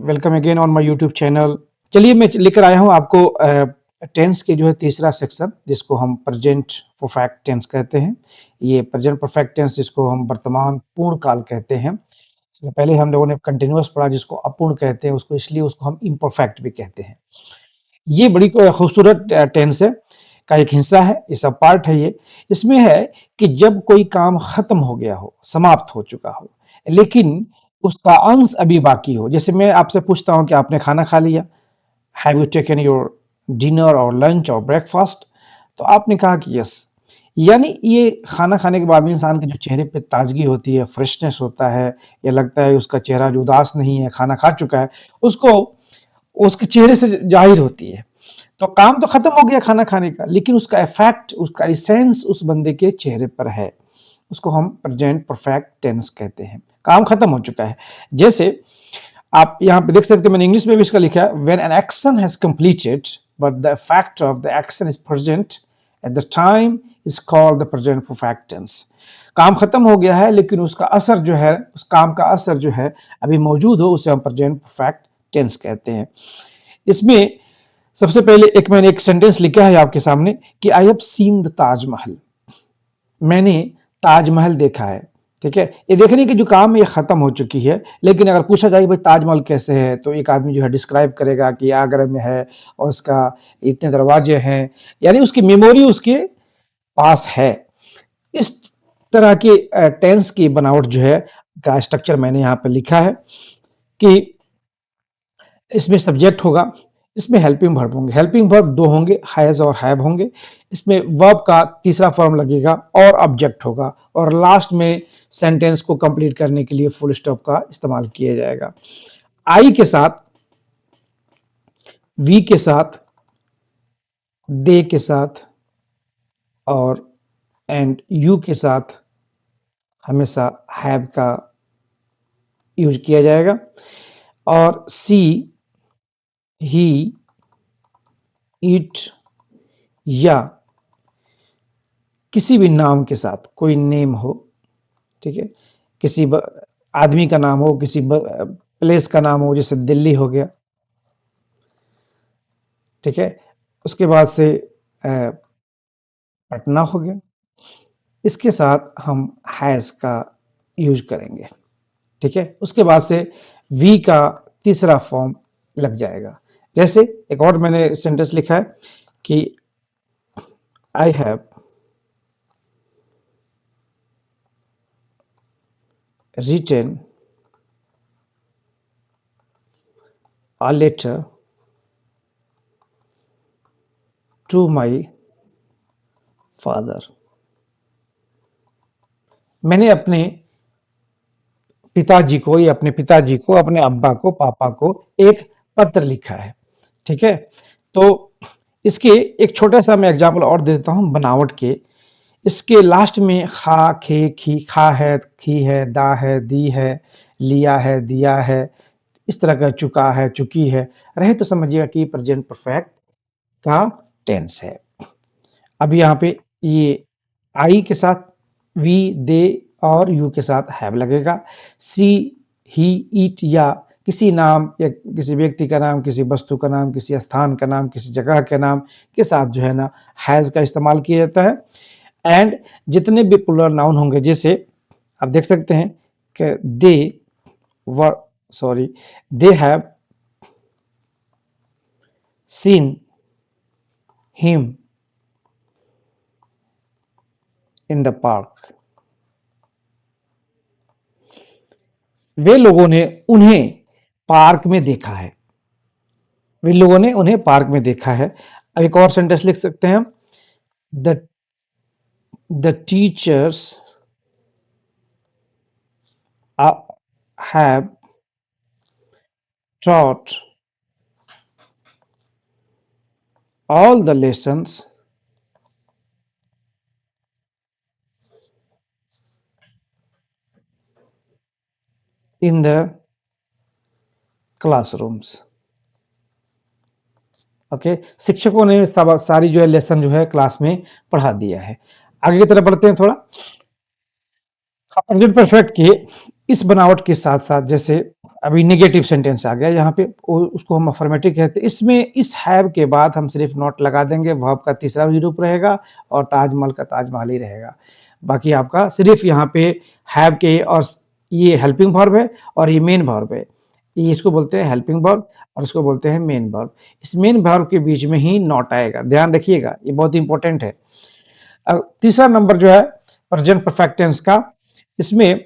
Welcome again on my YouTube channel. चलिए मैं लेकर आया हूँ आपको टेंस के जो है तीसरा सेक्शन, जिसको हम प्रेजेंट परफेक्ट टेंस कहते हैं। ये प्रेजेंट परफेक्ट टेंस जिसको हम वर्तमान पूर्ण काल कहते हैं। इससे पहले हम लोगों ने कंटिन्यूअस पढ़ा जिसको अपूर्ण कहते हैं, उसको इसलिए उसको हम इम्परफेक्ट भी कहते हैं। ये बड़ी खूबसूरत टेंस है का एक हिस्सा है, ये सब पार्ट है। ये इसमें है कि जब कोई काम खत्म हो गया हो, समाप्त हो चुका हो, लेकिन उसका अंश अभी बाकी हो। जैसे मैं आपसे पूछता हूँ कि आपने खाना खा लिया, have you taken your dinner और लंच और ब्रेकफास्ट, तो आपने कहा कि यस। यानी ये खाना खाने के बाद भी इंसान के जो चेहरे पे ताजगी होती है, फ्रेशनेस होता है, या लगता है उसका चेहरा जो उदास नहीं है, खाना खा चुका है, उसको उसके चेहरे से जाहिर होती है। तो काम तो खत्म हो गया खाना खाने का, लेकिन उसका इफेक्ट, उसका इसेंस उस बंदे के चेहरे पर है। उसको हम प्रेजेंट परफेक्ट टेंस कहते हैं। काम खत्म हो चुका है। जैसे आप यहाँ पे देख सकते हैं, मैंने इंग्लिश में भी इसका लिखा है, when an action has completed but the effect of the action is present at the time is called the present perfect tense. काम खत्म हो गया है लेकिन उसका असर जो है, उस काम का असर जो है अभी मौजूद हो, उसे हम प्रेजेंट परफेक्ट टेंस कहते हैं। इसमें सबसे पहले मैंने एक सेंटेंस लिखा है आपके सामने कि I have seen the Taj Mahal. मैंने ताजमहल देखा है। ठीक है, ये देखने की जो काम है ये खत्म हो चुकी है, लेकिन अगर पूछा जाए भाई ताजमहल कैसे है, तो एक आदमी जो है डिस्क्राइब करेगा कि आगरा में है और उसका इतने दरवाजे हैं, यानी उसकी मेमोरी उसके पास है। इस तरह की टेंस की बनावट जो है का स्ट्रक्चर मैंने यहाँ पर लिखा है कि इसमें सब्जेक्ट होगा, इसमें हेल्पिंग वर्ब होंगे। हेल्पिंग वर्ब दो होंगे, हैज और हैव होंगे। इसमें वर्ब का तीसरा फॉर्म लगेगा और ऑब्जेक्ट होगा, और लास्ट में सेंटेंस को कंप्लीट करने के लिए फुल स्टॉप का इस्तेमाल किया जाएगा। आई के साथ, वी के साथ, दे के साथ और एंड यू के साथ हमेशा हैव का यूज किया जाएगा। और सी, ही, इट या किसी भी नाम के साथ, कोई नेम हो, ठीक है, किसी आदमी का नाम हो, किसी प्लेस का नाम हो, जैसे दिल्ली हो गया, ठीक है, उसके बाद से पटना हो गया, इसके साथ हम हैज का यूज करेंगे। ठीक है, उसके बाद से वी का तीसरा फॉर्म लग जाएगा। जैसे एक और मैंने सेंटेंस लिखा है कि I have written a letter to my father। मैंने अपने पिताजी को, या अपने पिताजी को, अपने अब्बा को, पापा को एक पत्र लिखा है। ठीक है, तो इसके एक छोटा सा मैं एग्जाम्पल और दे देता हूँ बनावट के। इसके लास्ट में खा, खे, खी, खा है, खी है, दा है, दी है, लिया है, दिया है, इस तरह का चुका है, चुकी है रहे, तो समझिएगा कि प्रेजेंट परफेक्ट का टेंस है। अब यहाँ पे ये आई के साथ वी, दे और यू के साथ हैव लगेगा। सी, ही, इट या किसी नाम या किसी व्यक्ति का नाम, किसी वस्तु का नाम, किसी स्थान का नाम, किसी जगह के नाम के साथ जो है ना हैज का इस्तेमाल किया जाता है। एंड जितने भी प्लूरल नाउन होंगे, जैसे आप देख सकते हैं कि they have seen him in the park. वे लोगों ने उन्हें पार्क में देखा है। वे लोगों ने उन्हें पार्क में देखा है। अब एक और सेंटेंस लिख सकते हैं, the teachers have taught all the lessons in the classrooms। Okay, शिक्षकों ने सारी जो है लेसन जो है क्लास में पढ़ा दिया है। आगे की तरफ बढ़ते हैं थोड़ा। प्रेजेंट परफेक्ट के इस बनावट के साथ साथ, जैसे अभी नेगेटिव सेंटेंस आ गया यहाँ पे, उसको हम अफर्मेटिव कहते हैं। इसमें इस हैव के बाद हम सिर्फ नॉट लगा देंगे, वर्ब का तीसरा भी रूप रहेगा और ताजमहल का ताजमहल ही रहेगा। बाकी आपका सिर्फ यहाँ पे हैव के, और ये हेल्पिंग वर्ब है और ये मेन वर्ब है, ये इसको बोलते हैं हेल्पिंग वर्ब और इसको बोलते हैं मेन वर्ब। इस मेन वर्ब के बीच में ही नॉट आएगा, ध्यान रखिएगा, ये बहुत इंपॉर्टेंट है। तीसरा नंबर जो है प्रेजेंट परफेक्ट टेंस का, इसमें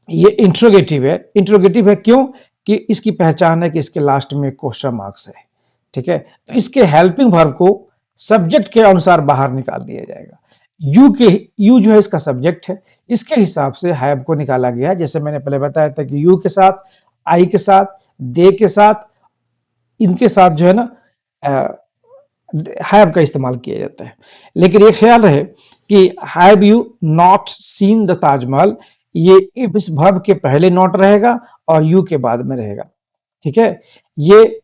ये इंट्रोगेटिव है। इंट्रोगेटिव है क्यों? कि इसकी पहचान है कि इसके लास्ट में क्वेश्चन मार्क्स है, ठीक है। तो इसके हेल्पिंग वर्ब को सब्जेक्ट के अनुसार बाहर निकाल दिया जाएगा। यू जो है इसका सब्जेक्ट है, इसके हिसाब से हैव को निकाला गया। जैसे मैंने पहले बताया था कि यू के साथ, आई के साथ, दे के साथ, इनके साथ जो है ना हैव का इस्तेमाल किया जाता है। लेकिन ये ख्याल रहे कि have you not seen the Taj Mahal, ये इस वर्ब के पहले नॉट रहेगा और यू के बाद में रहेगा, ठीक है। ये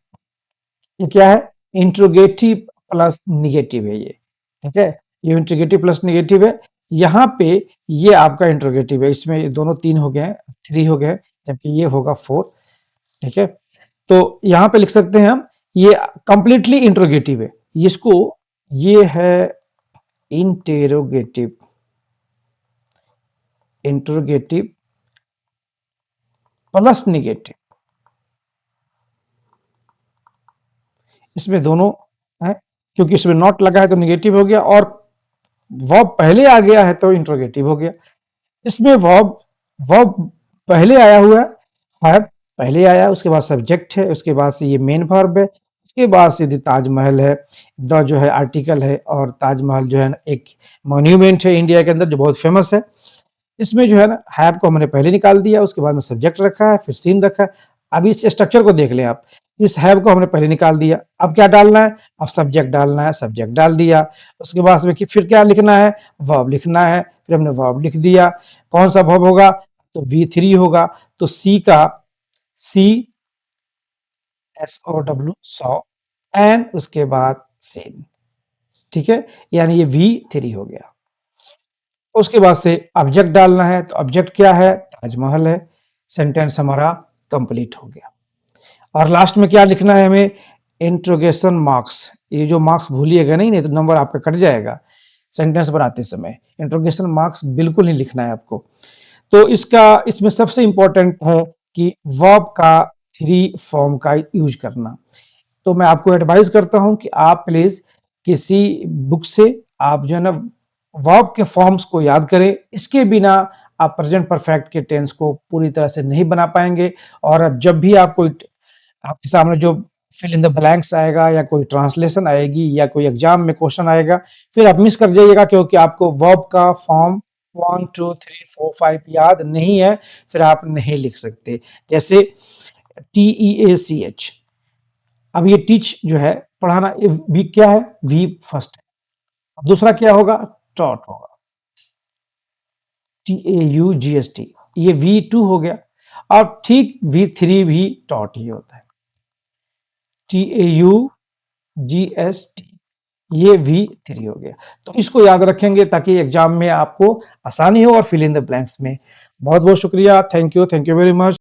क्या है? इंट्रोगेटिव प्लस निगेटिव है ये, ठीक है। ये इंट्रोगेटिव प्लस निगेटिव है। यहाँ पे ये आपका इंट्रोगेटिव है, इसमें ये दोनों 3 हो गए, 3 हो गए, जबकि ये होगा 4, ठीक है। तो यहाँ पे लिख सकते हैं हम, ये कंप्लीटली इंट्रोगेटिव है, इसको ये है इंटेरोगेटिव, इंट्रोगेटिव प्लस निगेटिव, इसमें दोनों है, क्योंकि इसमें नॉट लगा है तो निगेटिव हो गया और वर्ब पहले आ गया है तो इंट्रोगेटिव हो गया। इसमें वर्ब वर्ब पहले आया हुआ है पहले आया, उसके बाद सब्जेक्ट है, उसके बाद से ये मेन वर्ब है, उसके बाद से ताजमहल है, द जो है आर्टिकल है, और ताजमहल जो है ना एक मॉन्यूमेंट है इंडिया के अंदर जो बहुत फेमस है। इसमें जो है ना हैव को हमने पहले निकाल दिया, उसके बाद में सब्जेक्ट रखा है, फिर सीन रखा है। अब इस स्ट्रक्चर को देख लें आप, इस हैव को हमने पहले निकाल दिया, अब क्या डालना है? अब सब्जेक्ट डालना है, सब्जेक्ट डाल दिया, उसके बाद में फिर क्या लिखना है? वर्ब लिखना है, फिर हमने वर्ब लिख दिया। कौन सा वर्ब होगा? तो V3 होगा, तो सी का SOW सॉ, एंड उसके बाद सीन, ठीक है, यानी ये V3 हो गया। उसके बाद से ऑब्जेक्ट डालना है, तो ऑब्जेक्ट क्या है? ताजमहल है। सेंटेंस हमारा कंप्लीट हो गया। और लास्ट में क्या लिखना है हमें? Interrogation marks. ये जो मार्क्स भूलिएगा नहीं तो नंबर आपका कट जाएगा सेंटेंस बनाते समय। इंट्रोगेशन मार्क्स बिल्कुल नहीं लिखना है आपको। तो इसमें सबसे इंपॉर्टेंट है कि वर्ब का 3 फॉर्म का यूज करना। तो मैं आपको एडवाइस करता हूं कि आप प्लीज किसी बुक से आप जो है ना वर्ब के फॉर्म्स को याद करें। इसके बिना आप प्रेजेंट परफेक्ट के टेंस को पूरी तरह से नहीं बना पाएंगे। और अब जब भी आप कोई आपके सामने जो फिल इन द ब्लैंक्स आएगा या कोई ट्रांसलेशन आएगी या कोई एग्जाम में क्वेश्चन आएगा, फिर आप मिस कर जाइएगा, क्योंकि आपको वर्ब का फॉर्म 1 2 3 4 5 याद नहीं है, फिर आप नहीं लिख सकते। जैसे TEACH, अब ये टीच जो है पढ़ाना, वी क्या है? वी फर्स्ट है। दूसरा क्या होगा? टॉट होगा, TAUGST, ये V2 हो गया। और ठीक V3 भी टॉट ही होता है, TAUGST, ये V3 हो गया। तो इसको याद रखेंगे ताकि एग्जाम में आपको आसानी हो और फिल इन द ब्लैंक्स में। बहुत बहुत शुक्रिया, थैंक यू वेरी मच।